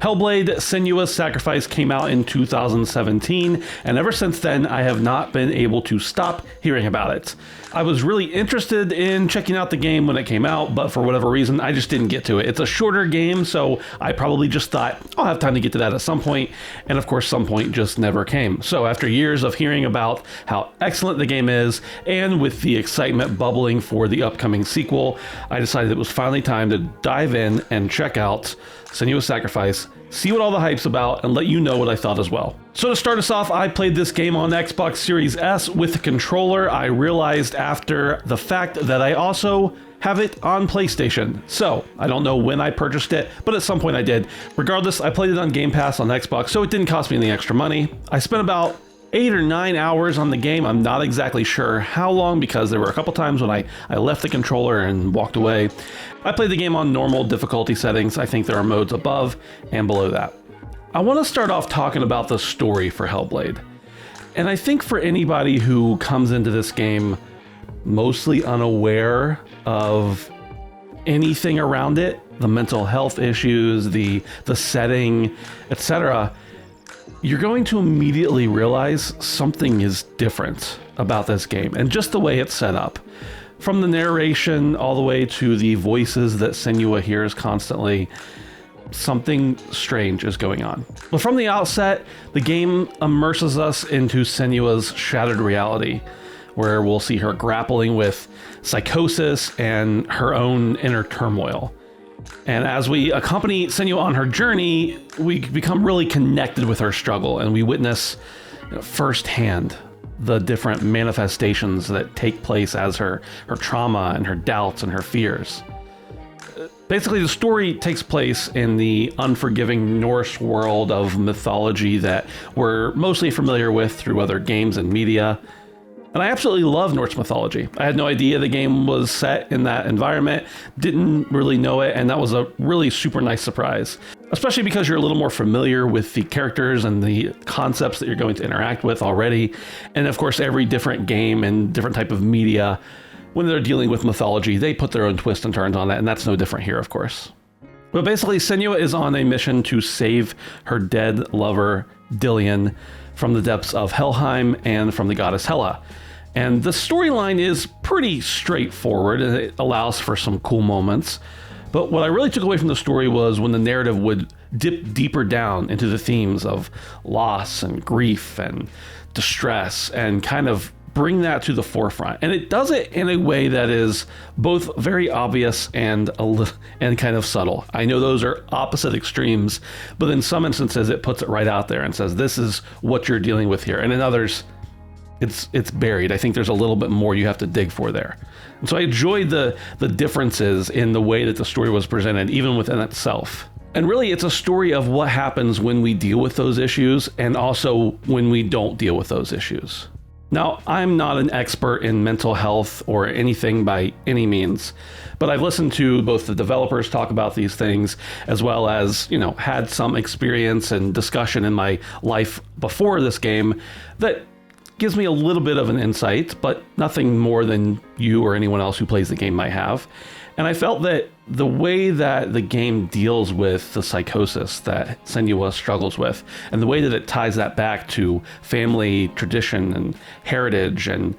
Hellblade: Senua's Sacrifice came out in 2017, and ever since then I have not been able to stop hearing about it. I was really interested in checking out the game when it came out, but for whatever reason I just didn't get to it. It's a shorter game, so I probably just thought I'll have time to get to that at some point, and of course some point just never came. So after years of hearing about how excellent the game is, and with the excitement bubbling for the upcoming sequel, I decided it was finally time to dive in and check out Senua's Sacrifice, see what all the hype's about, and let you know what I thought as well. So to start us off, I played this game on Xbox Series S with the controller. I realized after the fact that I also have it on PlayStation. So I don't know when I purchased it, but at some point I did. Regardless, I played it on Game Pass on Xbox, so it didn't cost me any extra money. I spent about 8 or 9 hours on the game. I'm not exactly sure how long because there were a couple times when I left the controller and walked away. I played the game on normal difficulty settings. I think there are modes above and below that. I want to start off talking about the story for Hellblade. And I think for anybody who comes into this game mostly unaware of anything around it, the mental health issues, the setting, etc., you're going to immediately realize something is different about this game and just the way it's set up. From the narration all the way to the voices that Senua hears constantly, something strange is going on. Well, from the outset, the game immerses us into Senua's shattered reality, where we'll see her grappling with psychosis and her own inner turmoil. And as we accompany Senua on her journey, we become really connected with her struggle, and we witness firsthand the different manifestations that take place as her trauma and her doubts and her fears. Basically, the story takes place in the unforgiving Norse world of mythology that we're mostly familiar with through other games and media. And I absolutely love Norse mythology. I had no idea the game was set in that environment, didn't really know it, and that was a really super nice surprise. Especially because you're a little more familiar with the characters and the concepts that you're going to interact with already. And of course, every different game and different type of media, when they're dealing with mythology, they put their own twists and turns on it, and that's no different here, of course. But basically, Senua is on a mission to save her dead lover, Dillion, from the depths of Helheim and from the goddess Hela. And the storyline is pretty straightforward, and it allows for some cool moments. But what I really took away from the story was when the narrative would dip deeper down into the themes of loss and grief and distress and kind of bring that to the forefront. And it does it in a way that is both very obvious and kind of subtle. I know those are opposite extremes, but in some instances it puts it right out there and says, this is what you're dealing with here. And in others, it's buried. I think there's a little bit more you have to dig for there. And so I enjoyed the differences in the way that the story was presented, even within itself. And really, it's a story of what happens when we deal with those issues and also when we don't deal with those issues. Now, I'm not an expert in mental health or anything by any means, but I've listened to both the developers talk about these things, as well as, had some experience and discussion in my life before this game that gives me a little bit of an insight, but nothing more than you or anyone else who plays the game might have. And I felt that the way that the game deals with the psychosis that Senua struggles with, and the way that it ties that back to family tradition and heritage and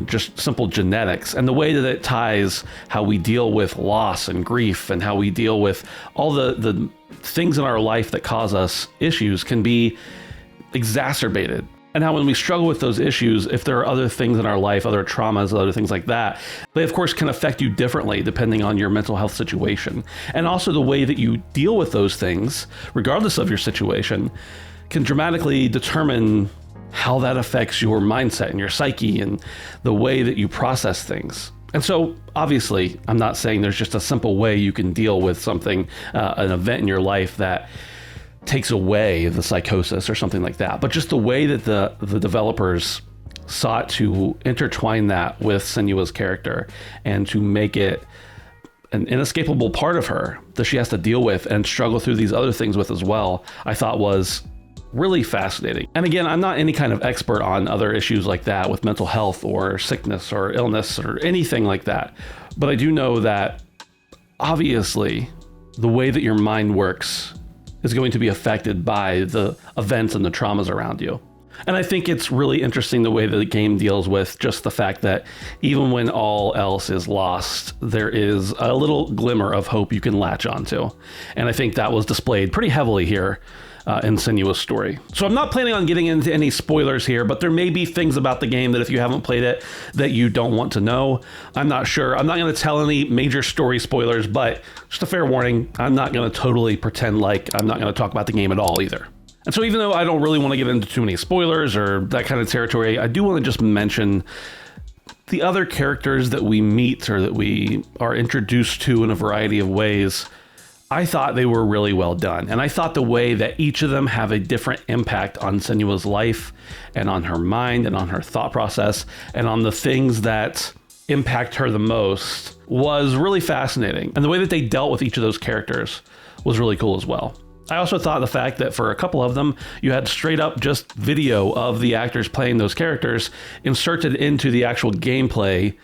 just simple genetics, and the way that it ties how we deal with loss and grief and how we deal with all the things in our life that cause us issues can be exacerbated. And how when we struggle with those issues, if there are other things in our life, other traumas, other things like that, they of course can affect you differently depending on your mental health situation. And also the way that you deal with those things, regardless of your situation, can dramatically determine how that affects your mindset and your psyche and the way that you process things. And so obviously, I'm not saying there's just a simple way you can deal with something, an event in your life that takes away the psychosis or something like that. But just the way that the developers sought to intertwine that with Senua's character and to make it an inescapable part of her that she has to deal with and struggle through these other things with as well, I thought was really fascinating. And again, I'm not any kind of expert on other issues like that with mental health or sickness or illness or anything like that. But I do know that obviously the way that your mind works is going to be affected by the events and the traumas around you. And I think it's really interesting the way that the game deals with just the fact that even when all else is lost, there is a little glimmer of hope you can latch onto. And I think that was displayed pretty heavily here in Senua's story. So I'm not planning on getting into any spoilers here, but there may be things about the game that if you haven't played it that you don't want to know. I'm not sure. I'm not going to tell any major story spoilers, but just a fair warning, I'm not going to totally pretend like I'm not going to talk about the game at all either. And so even though I don't really want to get into too many spoilers or that kind of territory, I do want to just mention the other characters that we meet or that we are introduced to in a variety of ways. I thought they were really well done. And I thought the way that each of them have a different impact on Senua's life and on her mind and on her thought process and on the things that impact her the most was really fascinating. And the way that they dealt with each of those characters was really cool as well. I also thought the fact that for a couple of them, you had straight up just video of the actors playing those characters inserted into the actual gameplay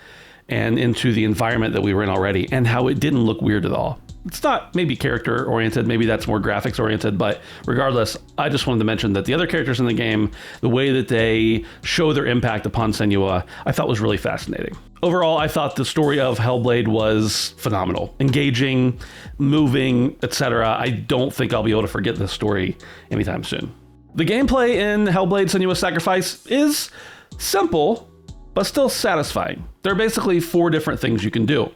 and into the environment that we were in already, and how it didn't look weird at all. It's not maybe character oriented, maybe that's more graphics oriented, but regardless, I just wanted to mention that the other characters in the game, the way that they show their impact upon Senua, I thought was really fascinating. Overall, I thought the story of Hellblade was phenomenal, engaging, moving, etc. I don't think I'll be able to forget this story anytime soon. The gameplay in Hellblade: Senua's Sacrifice is simple, but still satisfying. There are basically 4 different things you can do: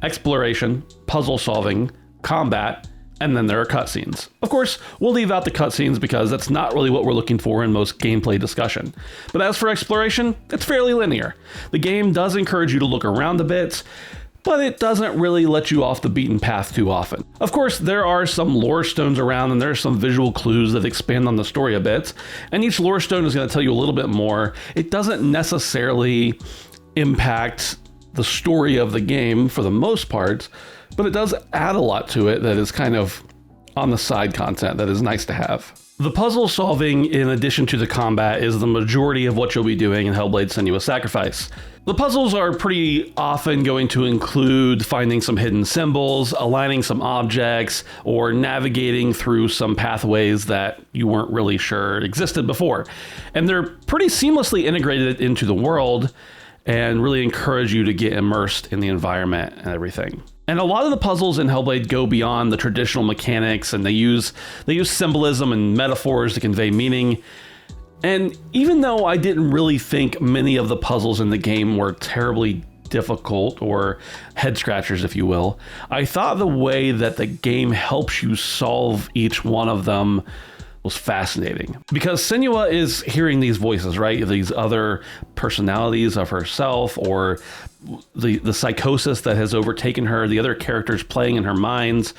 exploration, puzzle solving, combat, and then there are cutscenes. Of course, we'll leave out the cutscenes because that's not really what we're looking for in most gameplay discussion. But as for exploration, it's fairly linear. The game does encourage you to look around a bit, but it doesn't really let you off the beaten path too often. Of course, there are some lore stones around and there's some visual clues that expand on the story a bit, and each lore stone is going to tell you a little bit more. It doesn't necessarily impact the story of the game for the most part, but it does add a lot to it that is kind of on the side content that is nice to have. The puzzle solving, in addition to the combat, is the majority of what you'll be doing in Hellblade: Senua's Sacrifice. The puzzles are pretty often going to include finding some hidden symbols, aligning some objects, or navigating through some pathways that you weren't really sure existed before. And they're pretty seamlessly integrated into the world and really encourage you to get immersed in the environment and everything. And a lot of the puzzles in Hellblade go beyond the traditional mechanics, and they use symbolism and metaphors to convey meaning. And even though I didn't really think many of the puzzles in the game were terribly difficult or head scratchers, if you will, I thought the way that the game helps you solve each one of them was fascinating, because Senua is hearing these voices, right? These other personalities of herself, or the psychosis that has overtaken her, the other characters playing in her minds,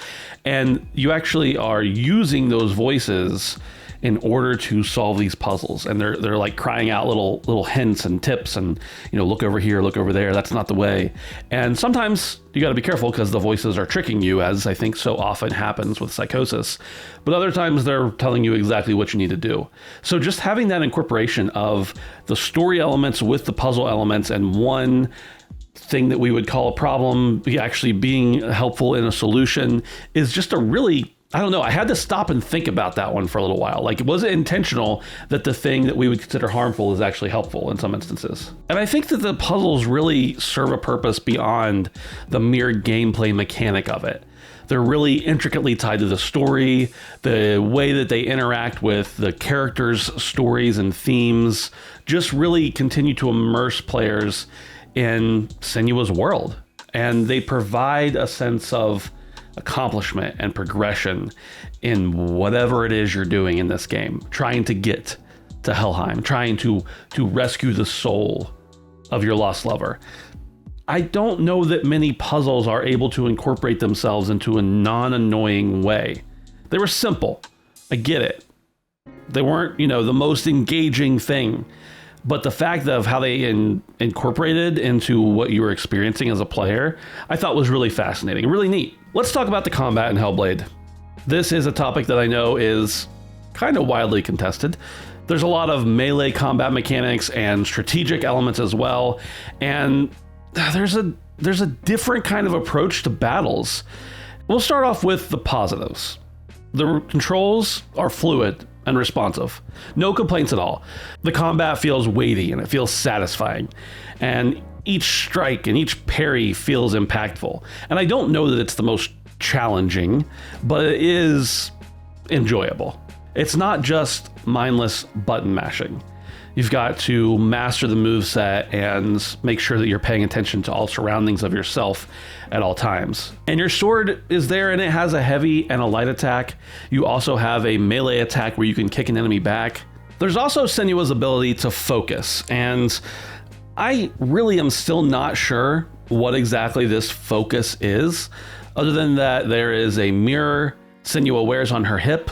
and you actually are using those voices in order to solve these puzzles. And they're like crying out little hints and tips and, look over here, look over there, that's not the way. And sometimes you got to be careful because the voices are tricking you, as I think so often happens with psychosis. But other times they're telling you exactly what you need to do. So just having that incorporation of the story elements with the puzzle elements, and one thing that we would call a problem actually being helpful in a solution, is just a really, I don't know, I had to stop and think about that one for a little while. Like, was it intentional that the thing that we would consider harmful is actually helpful in some instances? And I think that the puzzles really serve a purpose beyond the mere gameplay mechanic of it. They're really intricately tied to the story, the way that they interact with the characters' stories and themes, just really continue to immerse players in Senua's world. And they provide a sense of accomplishment and progression in whatever it is you're doing in this game, trying to get to Helheim, trying to rescue the soul of your lost lover. I don't know that many puzzles are able to incorporate themselves into a non-annoying way. They were simple, I get it. They weren't, the most engaging thing, but the fact of how they incorporated into what you were experiencing as a player, I thought was really fascinating, really neat. Let's talk about the combat in Hellblade. This is a topic that I know is kind of widely contested. There's a lot of melee combat mechanics and strategic elements as well, and there's a different kind of approach to battles. We'll start off with the positives. The controls are fluid and responsive. No complaints at all. The combat feels weighty and it feels satisfying. And each strike and each parry feels impactful. And I don't know that it's the most challenging, but it is enjoyable. It's not just mindless button mashing. You've got to master the moveset and make sure that you're paying attention to all surroundings of yourself at all times. And your sword is there and it has a heavy and a light attack. You also have a melee attack where you can kick an enemy back. There's also Senua's ability to focus, and I really am still not sure what exactly this focus is, other than that there is a mirror Senua wears on her hip.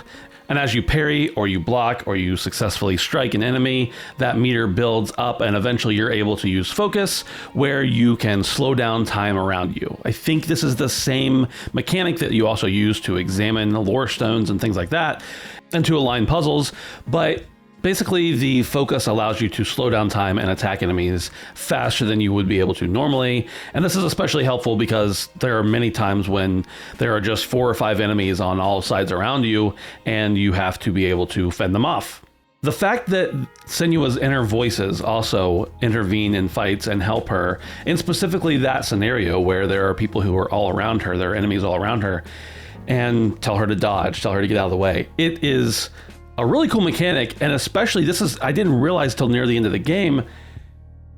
And as you parry or you block or you successfully strike an enemy, that meter builds up and eventually you're able to use focus where you can slow down time around you. I think this is the same mechanic that you also use to examine the lore stones and things like that and to align puzzles, but basically, the focus allows you to slow down time and attack enemies faster than you would be able to normally. And this is especially helpful because there are many times when there are just 4 or 5 enemies on all sides around you, and you have to be able to fend them off. The fact that Senua's inner voices also intervene in fights and help her, in specifically that scenario where there are people who are all around her, there are enemies all around her, and tell her to dodge, tell her to get out of the way. It is a really cool mechanic, and especially I didn't realize till near the end of the game,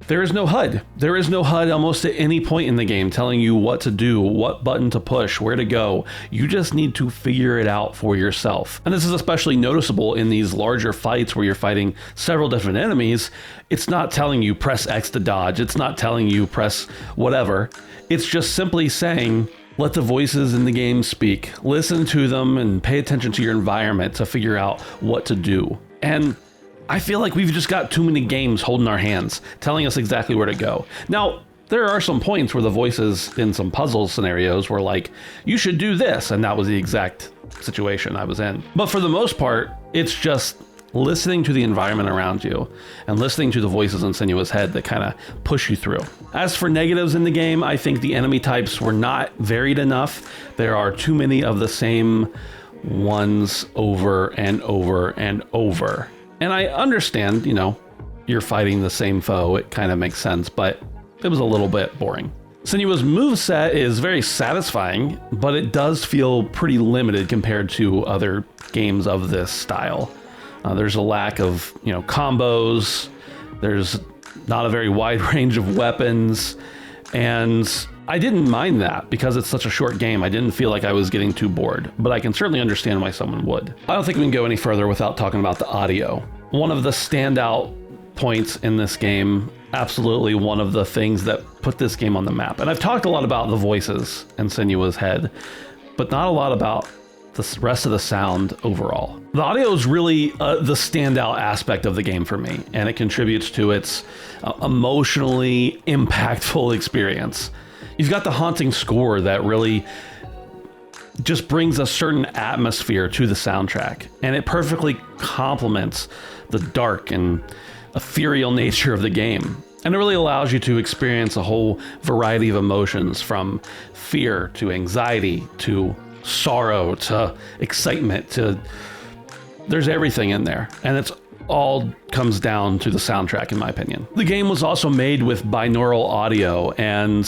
there is no HUD. There is no HUD almost at any point in the game telling you what to do, what button to push, where to go. You just need to figure it out for yourself. And this is especially noticeable in these larger fights where you're fighting several different enemies. It's not telling you press X to dodge. It's not telling you press whatever. It's just simply saying, let the voices in the game speak. Listen to them and pay attention to your environment to figure out what to do. And I feel like we've just got too many games holding our hands, telling us exactly where to go. Now, there are some points where the voices in some puzzle scenarios were like, you should do this, and that was the exact situation I was in. But for the most part, it's just listening to the environment around you and listening to the voices in Senua's head that kind of push you through. As for negatives in the game, I think the enemy types were not varied enough. There are too many of the same ones over and over and over. And I understand, you're fighting the same foe. It kind of makes sense, but it was a little bit boring. Senua's moveset is very satisfying, but it does feel pretty limited compared to other games of this style. There's a lack of, combos. There's not a very wide range of weapons. And I didn't mind that because it's such a short game. I didn't feel like I was getting too bored, but I can certainly understand why someone would. I don't think we can go any further without talking about the audio. One of the standout points in this game, absolutely one of the things that put this game on the map. And I've talked a lot about the voices in Senua's head, but not a lot about the rest of the sound overall. The audio is really the standout aspect of the game for me, and it contributes to its emotionally impactful experience. You've got the haunting score that really just brings a certain atmosphere to the soundtrack, and it perfectly complements the dark and ethereal nature of the game. And it really allows you to experience a whole variety of emotions, from fear to anxiety to sorrow to excitement to there's everything in there, and it's all comes down to the soundtrack, in my opinion. The game was also made with binaural audio, and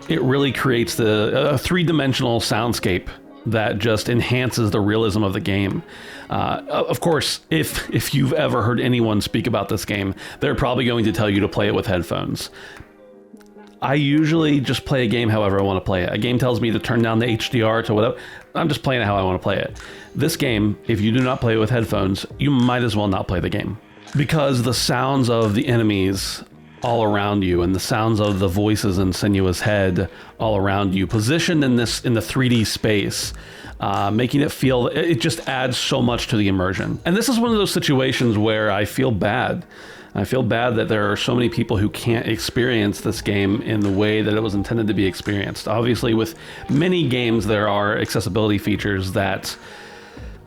it really creates a three-dimensional soundscape that just enhances the realism of the game. Of course, if you've ever heard anyone speak about this game, they're probably going to tell you to play it with headphones. I usually just play a game however I want to play it. A game tells me to turn down the HDR to whatever. I'm just playing it how I want to play it. This game, if you do not play it with headphones, you might as well not play the game. Because the sounds of the enemies all around you and the sounds of the voices in Senua's head all around you, positioned in the 3D space, making it feel, it just adds so much to the immersion. And this is one of those situations where I feel bad. I feel bad that there are so many people who can't experience this game in the way that it was intended to be experienced. Obviously, with many games, there are accessibility features that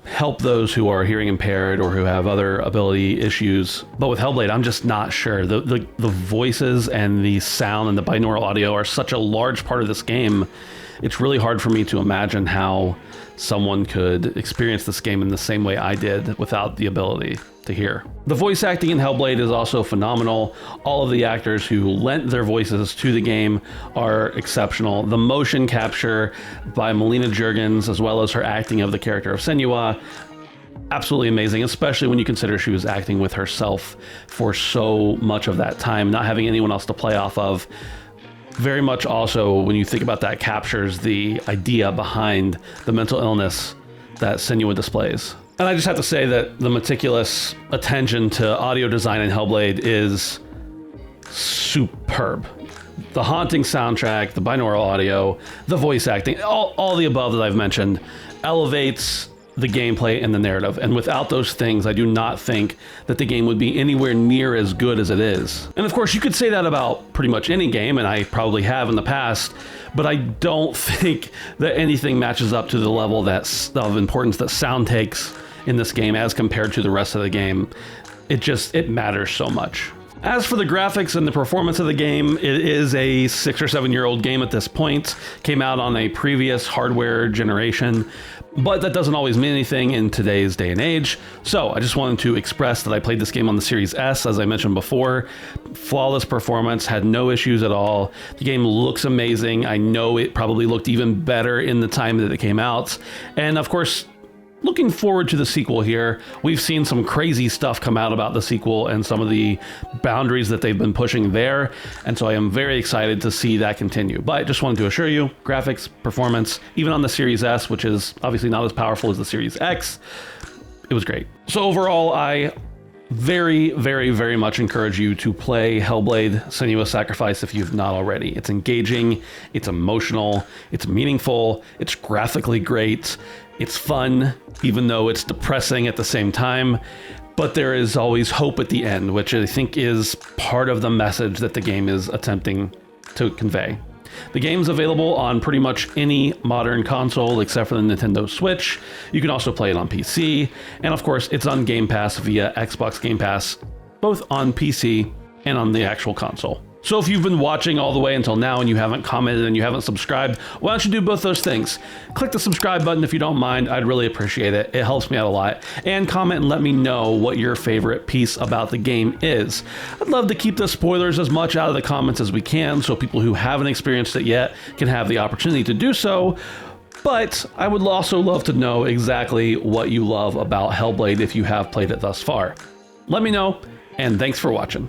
help those who are hearing impaired or who have other ability issues. But with Hellblade, I'm just not sure. The voices and the sound and the binaural audio are such a large part of this game. it's really hard for me to imagine how someone could experience this game in the same way I did without the ability to hear. The voice acting in Hellblade is also phenomenal. All of the actors who lent their voices to the game are exceptional. The motion capture by Melina Juergens, as well as her acting of the character of Senua, absolutely amazing, especially when you consider she was acting with herself for so much of that time, not having anyone else to play off of. Very much also, when you think about that, captures the idea behind the mental illness that Senua displays. And I just have to say that the meticulous attention to audio design in Hellblade is superb. The haunting soundtrack, the binaural audio, the voice acting, all the above that I've mentioned elevates the gameplay and the narrative. And without those things, I do not think that the game would be anywhere near as good as it is. And of course, you could say that about pretty much any game, and I probably have in the past, but I don't think that anything matches up to the level of importance that sound takes in this game as compared to the rest of the game. It matters so much. As for the graphics and the performance of the game, it is a 6 or 7 year old game at this point. Came out on a previous hardware generation, but that doesn't always mean anything in today's day and age. So I just wanted to express that I played this game on the Series S, as I mentioned before. Flawless performance, had no issues at all. The game looks amazing. I know it probably looked even better in the time that it came out. And of course, looking forward to the sequel here. We've seen some crazy stuff come out about the sequel and some of the boundaries that they've been pushing there. And so I am very excited to see that continue. But I just wanted to assure you, graphics, performance, even on the Series S, which is obviously not as powerful as the Series X, it was great. So overall, I very, very, very much encourage you to play Hellblade: Senua's Sacrifice if you've not already. It's engaging, it's emotional, it's meaningful, it's graphically great, it's fun, even though it's depressing at the same time. But there is always hope at the end, which I think is part of the message that the game is attempting to convey. The game's available on pretty much any modern console except for the Nintendo Switch. You can also play it on PC. And of course, it's on Game Pass via Xbox Game Pass, both on PC and on the actual console. So if you've been watching all the way until now and you haven't commented and you haven't subscribed, why don't you do both those things? Click the subscribe button if you don't mind. I'd really appreciate it. It helps me out a lot. And comment and let me know what your favorite piece about the game is. I'd love to keep the spoilers as much out of the comments as we can so people who haven't experienced it yet can have the opportunity to do so. But I would also love to know exactly what you love about Hellblade if you have played it thus far. Let me know, and thanks for watching.